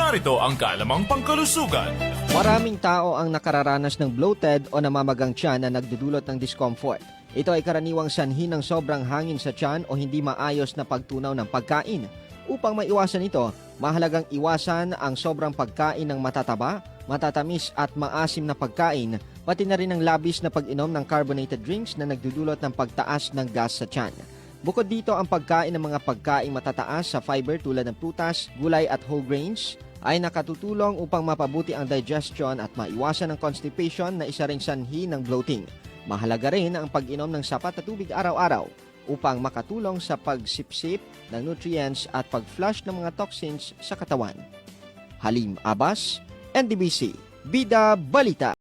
narito ang kaalamang pangkalusugan. Maraming tao ang nakararanas ng bloated o namamagang tiyan na nagdudulot ng discomfort. Ito ay karaniwang sanhi ng sobrang hangin sa tiyan o hindi maayos na pagtunaw ng pagkain. Upang maiwasan ito, mahalagang iwasan ang sobrang pagkain ng matataba, matatamis at maasim na pagkain, pati na rin ang labis na pag-inom ng carbonated drinks na nagdudulot ng pagtaas ng gas sa tiyan. Bukod dito, ang pagkain ng mga pagkain matataas sa fiber tulad ng prutas, gulay at whole grains ay nakatutulong upang mapabuti ang digestion at maiwasan ang constipation na isa ring sanhi ng bloating. Mahalaga rin ang pag-inom ng sapat na tubig araw-araw upang makatulong sa pagsipsip ng nutrients at pag-flush ng mga toxins sa katawan. Halim Abbas, NDBC, Bida Balita.